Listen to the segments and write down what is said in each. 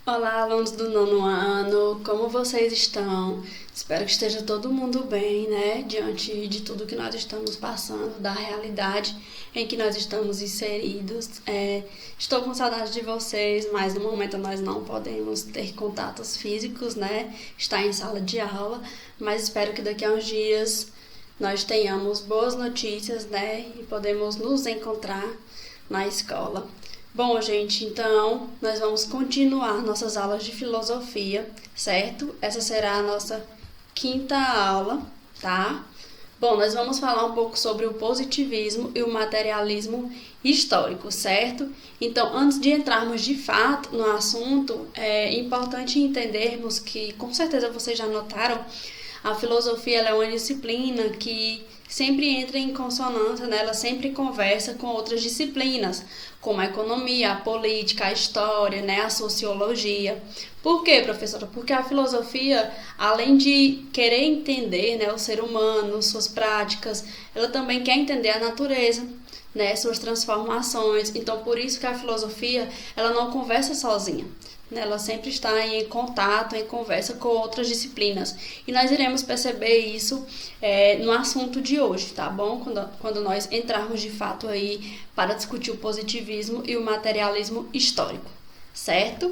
Olá, alunos do nono ano, como vocês estão? Espero que esteja todo mundo bem, né? Diante de tudo que nós estamos passando, da realidade em que nós estamos inseridos. Estou com saudade de vocês, mas no momento nós não podemos ter contatos físicos, né? Estar em sala de aula, mas espero que daqui a uns dias nós tenhamos boas notícias, né? E podemos nos encontrar na escola. Bom, gente, então nós vamos continuar nossas aulas de filosofia, certo? Essa será a nossa quinta aula, tá? Bom, nós vamos falar um pouco sobre o positivismo e o materialismo histórico, certo? Então, antes de entrarmos de fato no assunto, é importante entendermos que, com certeza vocês já notaram, a filosofia ela é uma disciplina que sempre entra em consonância, né? Ela sempre conversa com outras disciplinas, como a economia, a política, a história, né? A sociologia. Por quê, professora? Porque a filosofia, além de querer entender, né, o ser humano, suas práticas, ela também quer entender a natureza, né, suas transformações. Então, por isso que a filosofia ela não conversa sozinha. Ela sempre está em contato, em conversa com outras disciplinas. E nós iremos perceber isso no assunto de hoje, tá bom? Quando nós entrarmos de fato aí para discutir o positivismo e o materialismo histórico, certo?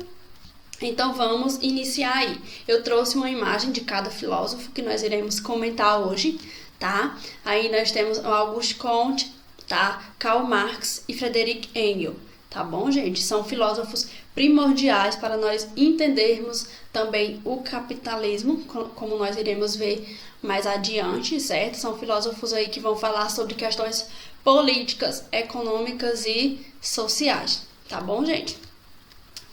Então vamos iniciar aí. Eu trouxe uma imagem de cada filósofo que nós iremos comentar hoje, tá? Aí nós temos o Auguste Comte, tá? Karl Marx e Friedrich Engels. Tá bom, gente? São filósofos primordiais para nós entendermos também o capitalismo, como nós iremos ver mais adiante, certo? São filósofos aí que vão falar sobre questões políticas, econômicas e sociais, tá bom, gente?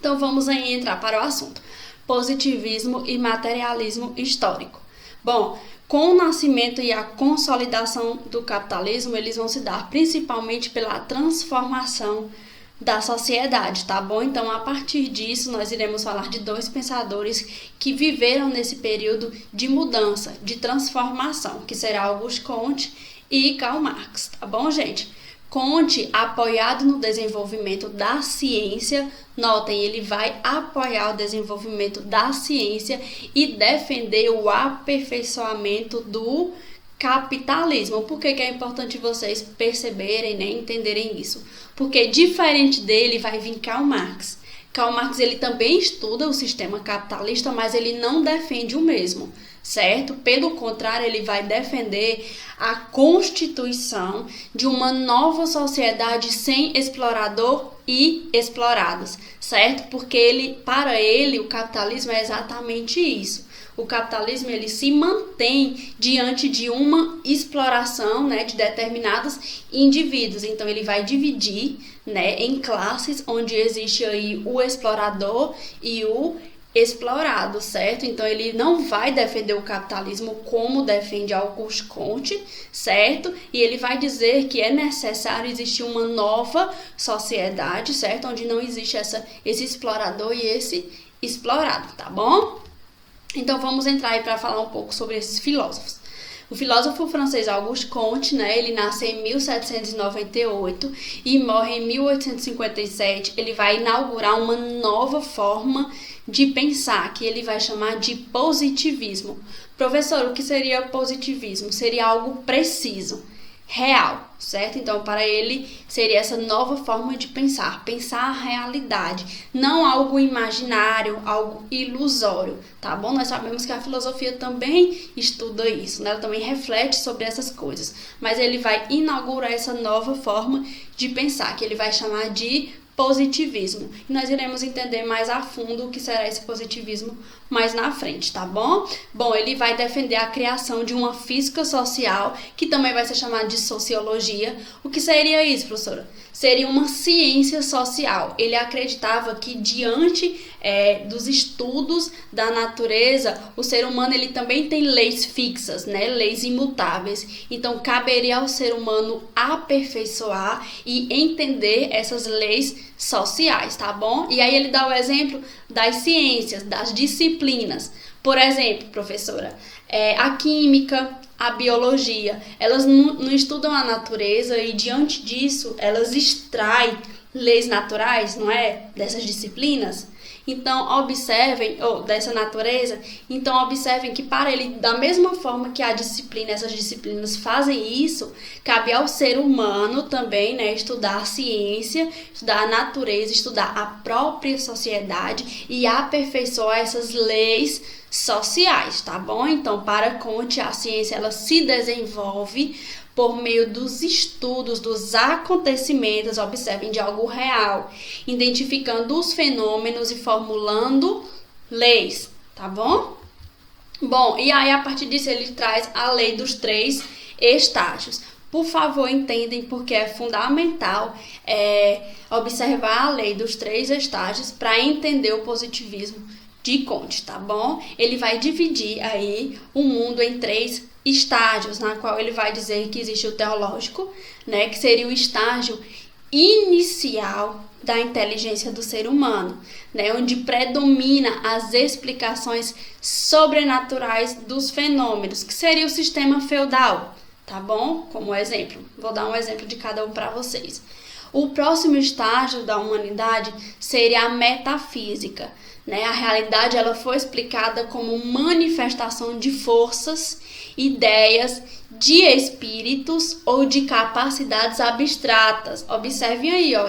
Então vamos aí entrar para o assunto. Positivismo e materialismo histórico. Bom, com o nascimento e a consolidação do capitalismo, eles vão se dar principalmente pela transformação da sociedade, tá bom? Então, a partir disso, nós iremos falar de dois pensadores que viveram nesse período de mudança, de transformação, que será Auguste Comte e Karl Marx, tá bom, gente? Comte, apoiado no desenvolvimento da ciência, notem, ele vai apoiar o desenvolvimento da ciência e defender o aperfeiçoamento do capitalismo. Por que é importante vocês perceberem, né, entenderem isso? Porque diferente dele vai vir Karl Marx. Karl Marx ele também estuda o sistema capitalista, mas ele não defende o mesmo, certo? Pelo contrário, ele vai defender a constituição de uma nova sociedade sem explorador e explorados, certo? Porque para ele, o capitalismo é exatamente isso. O capitalismo ele se mantém diante de uma exploração, né, de determinados indivíduos. Então ele vai dividir, né, em classes onde existe aí o explorador e o explorado, certo? Então ele não vai defender o capitalismo como defende Auguste Comte, certo? E ele vai dizer que é necessário existir uma nova sociedade, certo? Onde não existe esse explorador e esse explorado, tá bom? Então vamos entrar aí para falar um pouco sobre esses filósofos. O filósofo francês Auguste Comte, né, ele nasce em 1798 e morre em 1857. Ele vai inaugurar uma nova forma de pensar, que ele vai chamar de positivismo. Professor, o que seria positivismo? Seria algo preciso, real, certo? Então, para ele, seria essa nova forma de pensar a realidade, não algo imaginário, algo ilusório, tá bom? Nós sabemos que a filosofia também estuda isso, né? Ela também reflete sobre essas coisas, mas ele vai inaugurar essa nova forma de pensar, que ele vai chamar de positivismo. E nós iremos entender mais a fundo o que será esse positivismo mais na frente, tá bom? Bom, ele vai defender a criação de uma física social, que também vai ser chamada de sociologia. O que seria isso, professora? Seria uma ciência social. Ele acreditava que diante dos estudos da natureza, o ser humano ele também tem leis fixas, né? Leis imutáveis. Então, caberia ao ser humano aperfeiçoar e entender essas leis sociais, tá bom? E aí ele dá o exemplo das ciências, das disciplinas. Por exemplo, professora, a química, a biologia, elas não estudam a natureza e diante disso elas extraem leis naturais, não é? Dessas disciplinas. Então, observem, ou dessa natureza, então observem que para ele, da mesma forma que a disciplina, essas disciplinas fazem isso, cabe ao ser humano também, né, estudar a ciência, estudar a natureza, estudar a própria sociedade e aperfeiçoar essas leis sociais, tá bom? Então, para Comte, a ciência ela se desenvolve por meio dos estudos, dos acontecimentos, observem, de algo real, identificando os fenômenos e formulando leis, tá bom? Bom, e aí a partir disso ele traz a lei dos 3 estágios. Por favor, entendem porque é fundamental observar a lei dos 3 estágios para entender o positivismo de Comte, tá bom? Ele vai dividir aí o mundo em 3 estágios, na qual ele vai dizer que existe o teológico, né, que seria o estágio inicial da inteligência do ser humano, né, onde predomina as explicações sobrenaturais dos fenômenos, que seria o sistema feudal, tá bom? Como exemplo, vou dar um exemplo de cada um para vocês. O próximo estágio da humanidade seria a metafísica, né? A realidade ela foi explicada como manifestação de forças, ideias, de espíritos ou de capacidades abstratas. Observem aí, ó,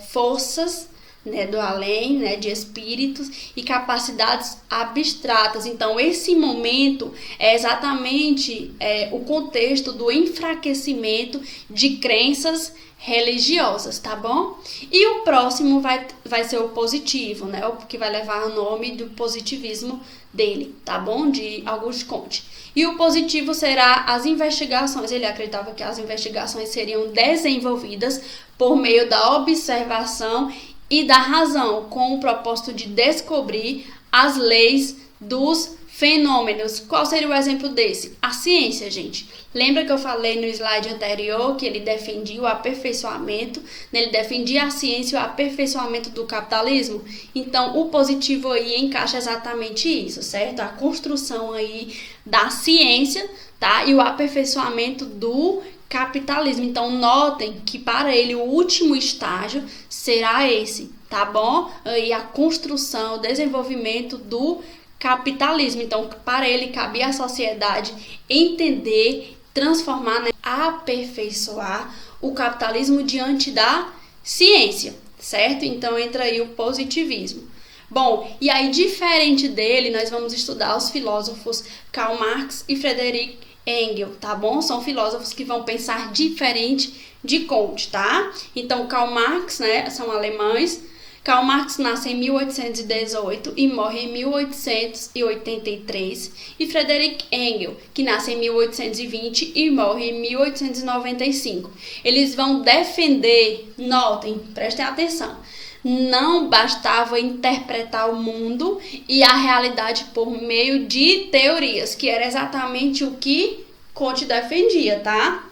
forças, né, do além, né, de espíritos e capacidades abstratas. Então, esse momento é exatamente o contexto do enfraquecimento de crenças religiosas, tá bom? E o próximo vai ser o positivo, né, o que vai levar o nome do positivismo dele, tá bom? De Auguste Comte. E o positivo será as investigações. Ele acreditava que as investigações seriam desenvolvidas por meio da observação e da razão, com o propósito de descobrir as leis dos fenômenos. Qual seria o exemplo desse? A ciência, gente. Lembra que eu falei no slide anterior que ele defendia o aperfeiçoamento, né? Ele defendia a ciência e o aperfeiçoamento do capitalismo? Então, o positivo aí encaixa exatamente isso, certo? A construção aí da ciência, tá? E o aperfeiçoamento do capitalismo. Então, notem que para ele o último estágio será esse, tá bom? Aí a construção, o desenvolvimento do capitalismo. Então, para ele cabia à sociedade entender, transformar, né, aperfeiçoar o capitalismo diante da ciência, certo? Então, entra aí o positivismo. Bom, e aí diferente dele, nós vamos estudar os filósofos Karl Marx e Friedrich Engels, tá bom? São filósofos que vão pensar diferente de Comte, tá? Então, Karl Marx, né, são alemães. Karl Marx nasce em 1818 e morre em 1883. E Friedrich Engels, que nasce em 1820 e morre em 1895. Eles vão defender, notem, prestem atenção, não bastava interpretar o mundo e a realidade por meio de teorias, que era exatamente o que Comte defendia, tá?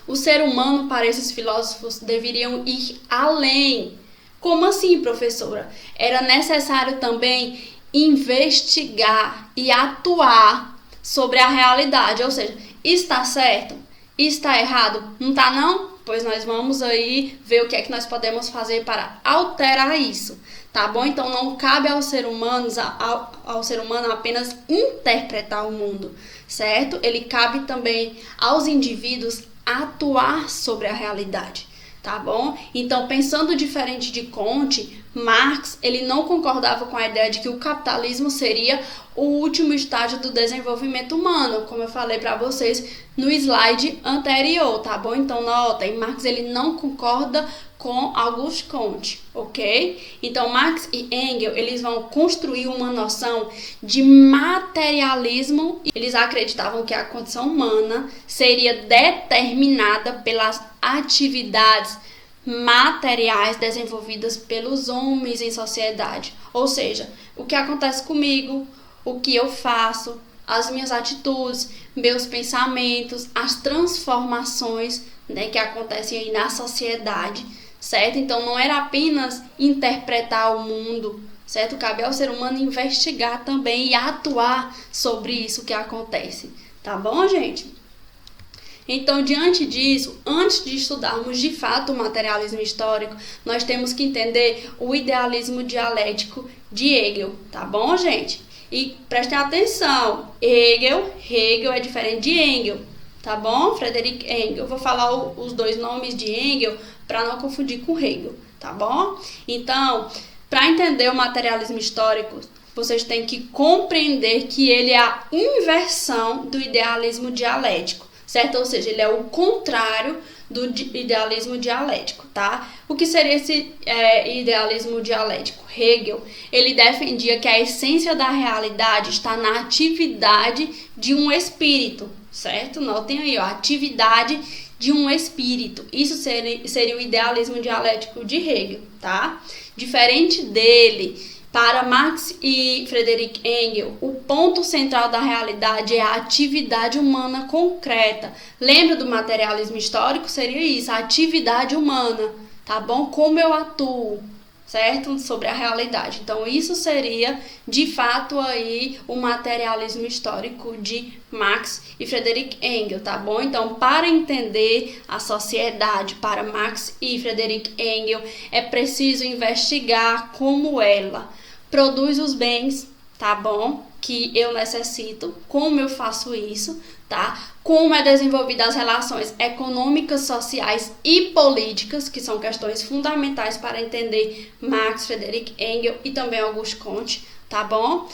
O ser humano, para esses filósofos, deveriam ir além. Como assim, professora? Era necessário também investigar e atuar sobre a realidade, ou seja, está certo? Está errado? Não está não? Pois nós vamos aí ver o que é que nós podemos fazer para alterar isso, tá bom? Então não cabe ao ser humano apenas interpretar o mundo, certo? Ele cabe também aos indivíduos atuar sobre a realidade, tá bom? Então, pensando diferente de Comte, Marx, ele não concordava com a ideia de que o capitalismo seria o último estágio do desenvolvimento humano, como eu falei para vocês no slide anterior, tá bom? Então, notem, Marx, ele não concorda com Auguste Comte, ok? Então, Marx e Engels, eles vão construir uma noção de materialismo. Eles acreditavam que a condição humana seria determinada pelas atividades materiais desenvolvidas pelos homens em sociedade. Ou seja, o que acontece comigo, o que eu faço, as minhas atitudes, meus pensamentos, as transformações, né, que acontecem aí na sociedade, certo? Então não era apenas interpretar o mundo, certo? Cabe ao ser humano investigar também e atuar sobre isso que acontece, tá bom, gente? Então, diante disso, antes de estudarmos de fato o materialismo histórico, nós temos que entender o idealismo dialético de Hegel, tá bom, gente? E prestem atenção, Hegel é diferente de Engels, tá bom? Friedrich Engels. Eu vou falar os dois nomes de Engels para não confundir com Hegel, tá bom? Então, para entender o materialismo histórico, vocês têm que compreender que ele é a inversão do idealismo dialético, certo? Ou seja, ele é o contrário do idealismo dialético, tá? O que seria esse idealismo dialético? Hegel, ele defendia que a essência da realidade está na atividade de um espírito, certo? Notem aí, ó, atividade de um espírito. Isso seria o idealismo dialético de Hegel, tá? Diferente dele, para Marx e Friedrich Engels, o ponto central da realidade é a atividade humana concreta. Lembra do materialismo histórico? Seria isso, a atividade humana, tá bom? Como eu atuo, certo? Sobre a realidade. Então, isso seria, de fato, aí o materialismo histórico de Marx e Friedrich Engels, tá bom? Então, para entender a sociedade para Marx e Friedrich Engels, é preciso investigar como ela produz os bens, tá bom? Que eu necessito, como eu faço isso, tá? Como é desenvolvida as relações econômicas, sociais e políticas, que são questões fundamentais para entender Marx, Friedrich Engels e também Auguste Comte, tá bom?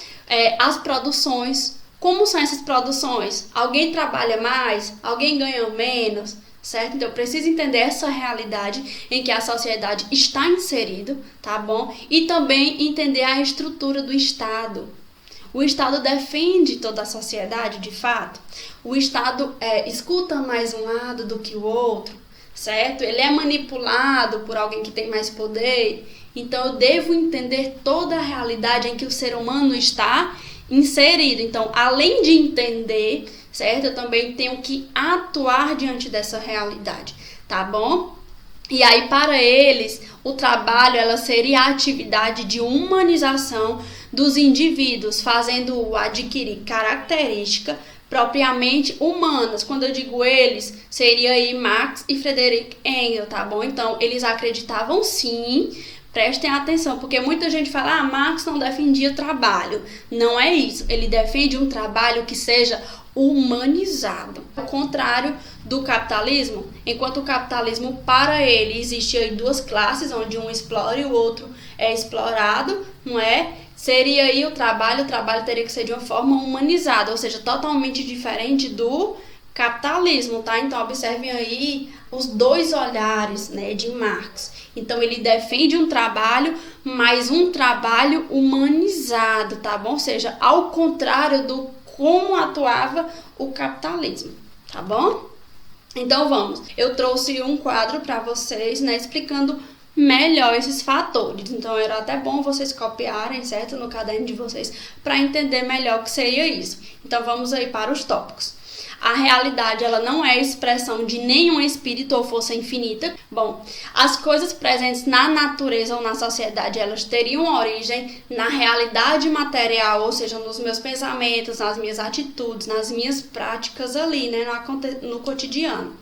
As produções, como são essas produções? Alguém trabalha mais? Alguém ganha menos? Certo? Então, eu preciso entender essa realidade em que a sociedade está inserida, tá bom? E também entender a estrutura do Estado. O Estado defende toda a sociedade, de fato. O Estado escuta mais um lado do que o outro, certo? Ele é manipulado por alguém que tem mais poder. Então, eu devo entender toda a realidade em que o ser humano está inserido. Então, além de entender, certo? Eu também tenho que atuar diante dessa realidade, tá bom? E aí, para eles, o trabalho ela seria a atividade de humanização dos indivíduos, fazendo-o adquirir características propriamente humanas. Quando eu digo eles, seria aí Marx e Friedrich Engels, tá bom? Então, eles acreditavam sim. Prestem atenção, porque muita gente fala, Marx não defendia trabalho. Não é isso. Ele defende um trabalho que seja humanizado. Ao contrário do capitalismo, enquanto o capitalismo, para ele, existe aí duas classes, onde um explora e o outro é explorado, não é? Seria aí o trabalho teria que ser de uma forma humanizada, ou seja, totalmente diferente do capitalismo, tá? Então, observem aí os dois olhares, né, de Marx. Então, ele defende um trabalho, mas um trabalho humanizado, tá bom? Ou seja, ao contrário do como atuava o capitalismo, tá bom? Então, vamos. Eu trouxe um quadro para vocês, né, explicando melhor esses fatores. Então, era até bom vocês copiarem, certo? No caderno de vocês, para entender melhor o que seria isso. Então, vamos aí para os tópicos. A realidade, ela não é expressão de nenhum espírito ou força infinita. Bom, as coisas presentes na natureza ou na sociedade, elas teriam origem na realidade material, ou seja, nos meus pensamentos, nas minhas atitudes, nas minhas práticas ali, né, no cotidiano.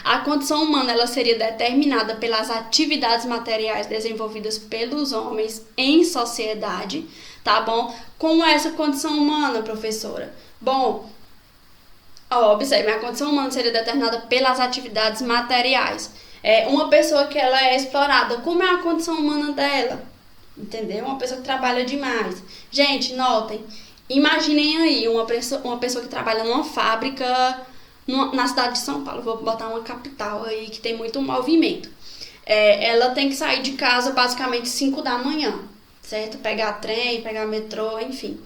A condição humana, ela seria determinada pelas atividades materiais desenvolvidas pelos homens em sociedade, tá bom? Como é essa condição humana, professora? Bom, observe, a condição humana seria determinada pelas atividades materiais. Uma pessoa que ela é explorada, como é a condição humana dela? Entendeu? Uma pessoa que trabalha demais. Gente, notem, imaginem aí uma pessoa que trabalha numa fábrica na cidade de São Paulo. Vou botar uma capital aí que tem muito movimento. Ela tem que sair de casa basicamente 5 da manhã, certo? Pegar trem, pegar metrô, enfim.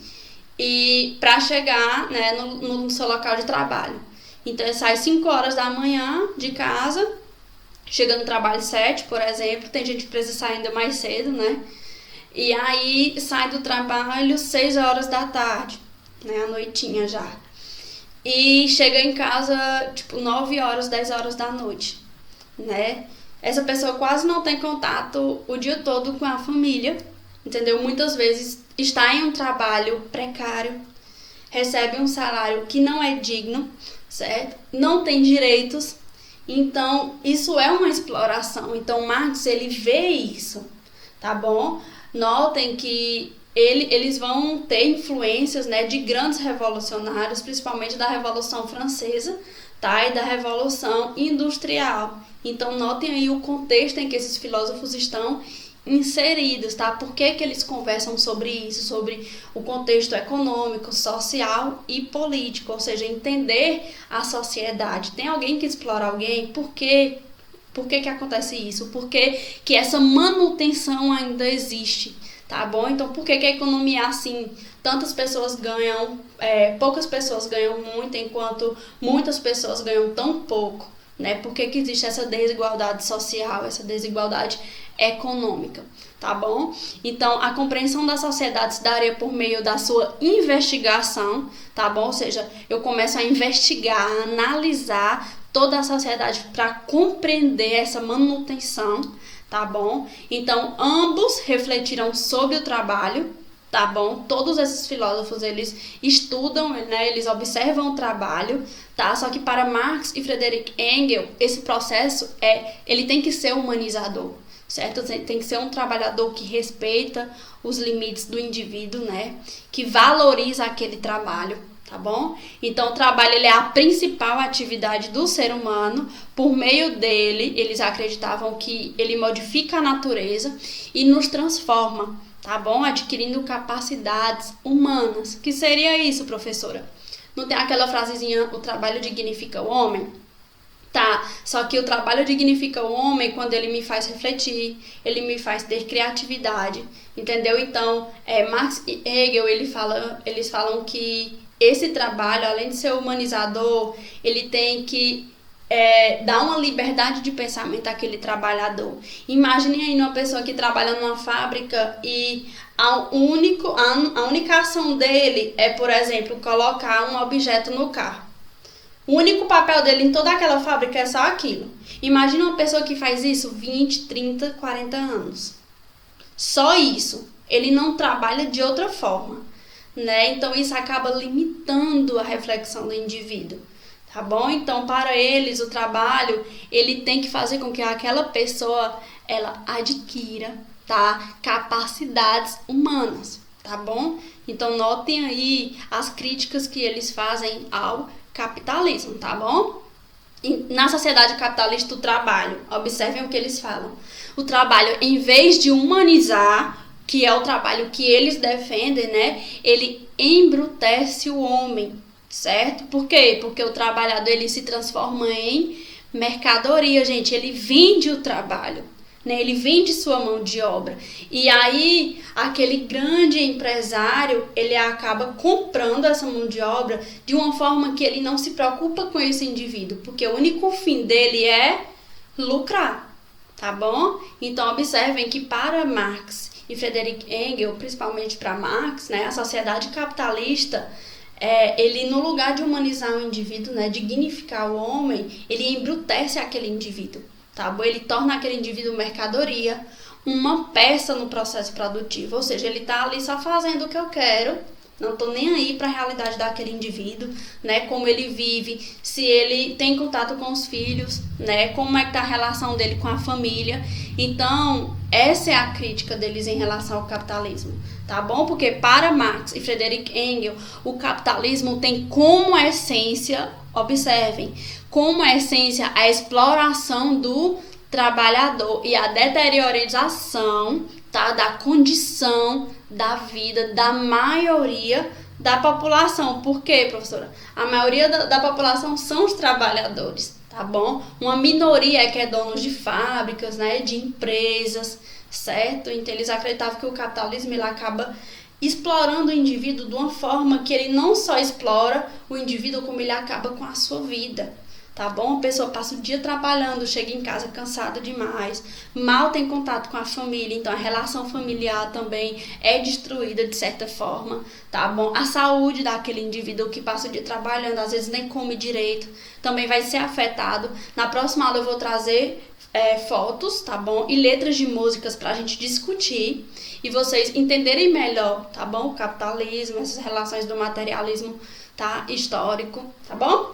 E para chegar, né, no seu local de trabalho. Então, ele sai 5 horas da manhã de casa, chega no trabalho 7, por exemplo. Tem gente que precisa sair ainda mais cedo, né? E aí, sai do trabalho 6 horas da tarde, né, à noitinha já. E chega em casa, tipo, 9 horas, 10 horas da noite, né? Essa pessoa quase não tem contato o dia todo com a família, entendeu? Muitas vezes está em um trabalho precário, recebe um salário que não é digno, certo? Não tem direitos, então isso é uma exploração. Então Marx, ele vê isso, tá bom? Notem que eles vão ter influências, né, de grandes revolucionários, principalmente da Revolução Francesa, tá? E da Revolução Industrial. Então notem aí o contexto em que esses filósofos estão inseridos, tá? Por que que eles conversam sobre isso, sobre o contexto econômico, social e político, ou seja, entender a sociedade. Tem alguém que explora alguém? Por quê? Por que que acontece isso? Por que que essa manutenção ainda existe? Tá bom? Então, por que que a economia é assim? Tantas pessoas ganham, poucas pessoas ganham muito, enquanto muitas pessoas ganham tão pouco, né? Por que que existe essa desigualdade social, essa desigualdade econômica, tá bom? Então, a compreensão da sociedade se daria por meio da sua investigação, tá bom? Ou seja, eu começo a investigar, a analisar toda a sociedade para compreender essa manutenção, tá bom? Então, ambos refletiram sobre o trabalho, tá bom? Todos esses filósofos, eles estudam, né? Eles observam o trabalho, tá? Só que para Marx e Friedrich Engels, esse processo ele tem que ser humanizador, certo? Tem que ser um trabalhador que respeita os limites do indivíduo, né? Que valoriza aquele trabalho, tá bom? Então, o trabalho, ele é a principal atividade do ser humano. Por meio dele, eles acreditavam que ele modifica a natureza e nos transforma, tá bom? Adquirindo capacidades humanas. Que seria isso, professora? Não tem aquela frasezinha, o trabalho dignifica o homem? Tá, só que o trabalho dignifica o homem quando ele me faz refletir, ele me faz ter criatividade, entendeu? Então, Marx e Hegel, eles falam que esse trabalho, além de ser humanizador, ele tem que dar uma liberdade de pensamento àquele trabalhador. Imagine aí uma pessoa que trabalha numa fábrica e a única ação dele é, por exemplo, colocar um objeto no carro. O único papel dele em toda aquela fábrica é só aquilo. Imagina uma pessoa que faz isso 20, 30, 40 anos. Só isso. Ele não trabalha de outra forma, né? Então isso acaba limitando a reflexão do indivíduo, tá bom? Então, para eles, o trabalho, ele tem que fazer com que aquela pessoa, ela adquira, tá? Capacidades humanas, tá bom? Então, notem aí as críticas que eles fazem ao capitalismo, tá bom? Na sociedade capitalista, o trabalho, observem o que eles falam. O trabalho, em vez de humanizar, que é o trabalho que eles defendem, né? Ele embrutece o homem, certo? Por quê? Porque o trabalhador, ele se transforma em mercadoria, gente. Ele vende o trabalho, né? Ele vende sua mão de obra. E aí, aquele grande empresário, ele acaba comprando essa mão de obra de uma forma que ele não se preocupa com esse indivíduo, porque o único fim dele é lucrar, tá bom? Então, observem que para Marx e Friedrich Engels, principalmente para Marx, né, a sociedade capitalista, ele, no lugar de humanizar o indivíduo, né, dignificar o homem, ele embrutece aquele indivíduo, tá bom? Ele torna aquele indivíduo mercadoria, uma peça no processo produtivo, ou seja, ele tá ali só fazendo o que eu quero, não tô nem aí para a realidade daquele indivíduo, né, como ele vive, se ele tem contato com os filhos, né, como é que tá a relação dele com a família. Então, essa é a crítica deles em relação ao capitalismo, tá bom? Porque para Marx e Friedrich Engels, o capitalismo tem como essência, observem, como essência a exploração do trabalhador e a deteriorização, tá, da condição da vida da maioria da população. Por quê, professora? A maioria da população são os trabalhadores, tá bom? Uma minoria que é dono de fábricas, né, de empresas, certo? Então eles acreditavam que o capitalismo, ele acaba explorando o indivíduo de uma forma que ele não só explora o indivíduo, como ele acaba com a sua vida, tá bom? A pessoa passa o dia trabalhando, chega em casa cansada demais, mal tem contato com a família, então a relação familiar também é destruída de certa forma, tá bom? A saúde daquele indivíduo que passa o dia trabalhando, às vezes nem come direito, também vai ser afetado. Na próxima aula eu vou trazer fotos, tá bom? E letras de músicas pra gente discutir e vocês entenderem melhor, tá bom? O capitalismo, essas relações do materialismo, tá? Histórico, tá bom?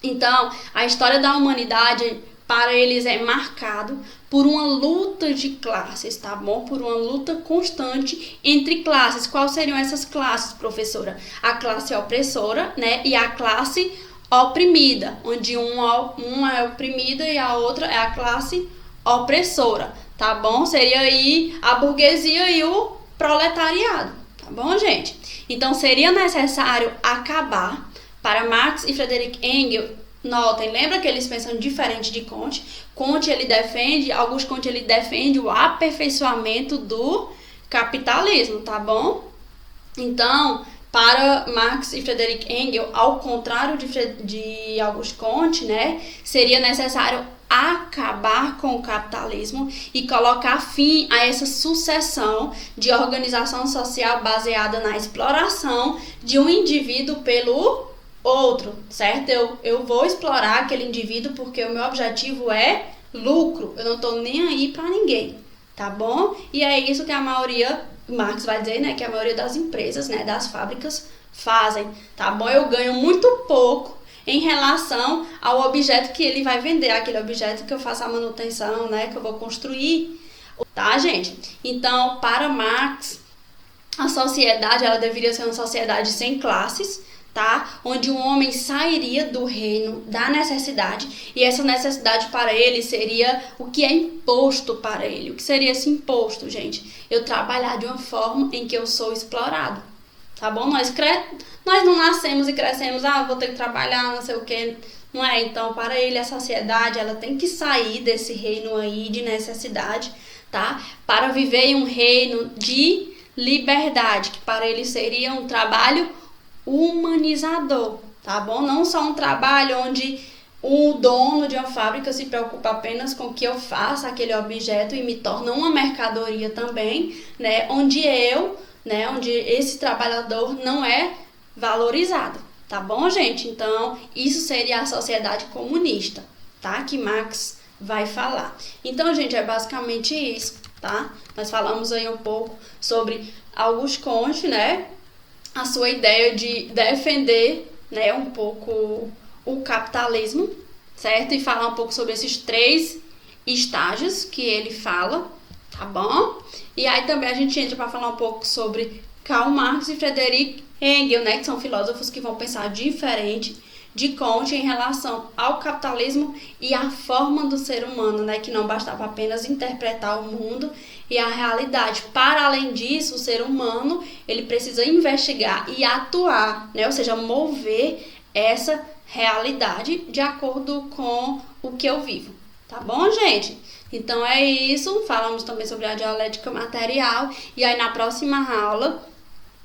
Então, a história da humanidade para eles é marcado por uma luta de classes, tá bom? Por uma luta constante entre classes. Quais seriam essas classes, professora? A classe opressora, né? E a classe oprimida, onde uma é oprimida e a outra é a classe opressora, tá bom? Seria aí a burguesia e o proletariado, tá bom, gente? Então, seria necessário acabar. Para Marx e Friedrich Engels, notem, lembra que eles pensam diferente de Comte? Augusto Comte, ele defende o aperfeiçoamento do capitalismo, tá bom? Então, para Marx e Friedrich Engels, ao contrário de Augusto Comte, né, seria necessário acabar com o capitalismo e colocar fim a essa sucessão de organização social baseada na exploração de um indivíduo pelo outro, certo? Eu vou explorar aquele indivíduo porque o meu objetivo é lucro, eu não tô nem aí para ninguém, tá bom? E é isso que a maioria, Marx vai dizer, né, que a maioria das empresas, né, das fábricas fazem, tá bom? Eu ganho muito pouco em relação ao objeto que ele vai vender, aquele objeto que eu faço a manutenção, né, que eu vou construir, tá, gente? Então, para Marx, a sociedade, ela deveria ser uma sociedade sem classes, tá? Onde o homem sairia do reino da necessidade, e essa necessidade para ele seria o que é imposto para ele. O que seria esse imposto, gente? Eu trabalhar de uma forma em que eu sou explorado, tá bom? Nós não nascemos e crescemos, vou ter que trabalhar, não sei o que, não é? Então, para ele, a sociedade, ela tem que sair desse reino aí de necessidade, tá? Para viver em um reino de liberdade, que para ele seria um trabalho humanizador, tá bom? Não só um trabalho onde o dono de uma fábrica se preocupa apenas com que eu faça aquele objeto e me torna uma mercadoria também, né? Onde esse trabalhador não é valorizado, tá bom, gente? Então, isso seria a sociedade comunista, tá? Que Marx vai falar. Então, gente, é basicamente isso, tá? Nós falamos aí um pouco sobre Augusto Comte, né? A sua ideia de defender, né, um pouco o capitalismo, certo? E falar um pouco sobre esses 3 estágios que ele fala, tá bom? E aí também a gente entra para falar um pouco sobre Karl Marx e Friedrich Engels, né, que são filósofos que vão pensar diferente de Comte em relação ao capitalismo e à forma do ser humano, né, que não bastava apenas interpretar o mundo e a realidade. Para além disso, o ser humano, ele precisa investigar e atuar, né, ou seja, mover essa realidade de acordo com o que eu vivo. Tá bom, gente? Então é isso, falamos também sobre a dialética material, e aí na próxima aula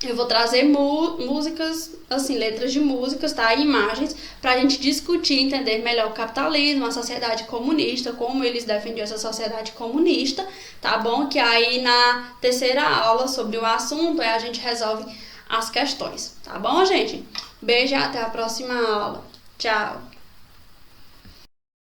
eu vou trazer músicas, assim, letras de músicas, tá? E imagens, pra gente discutir, entender melhor o capitalismo, a sociedade comunista, como eles defendiam essa sociedade comunista, tá bom? Que aí na terceira aula sobre o assunto, a gente resolve as questões, tá bom, gente? Beijo e até a próxima aula. Tchau!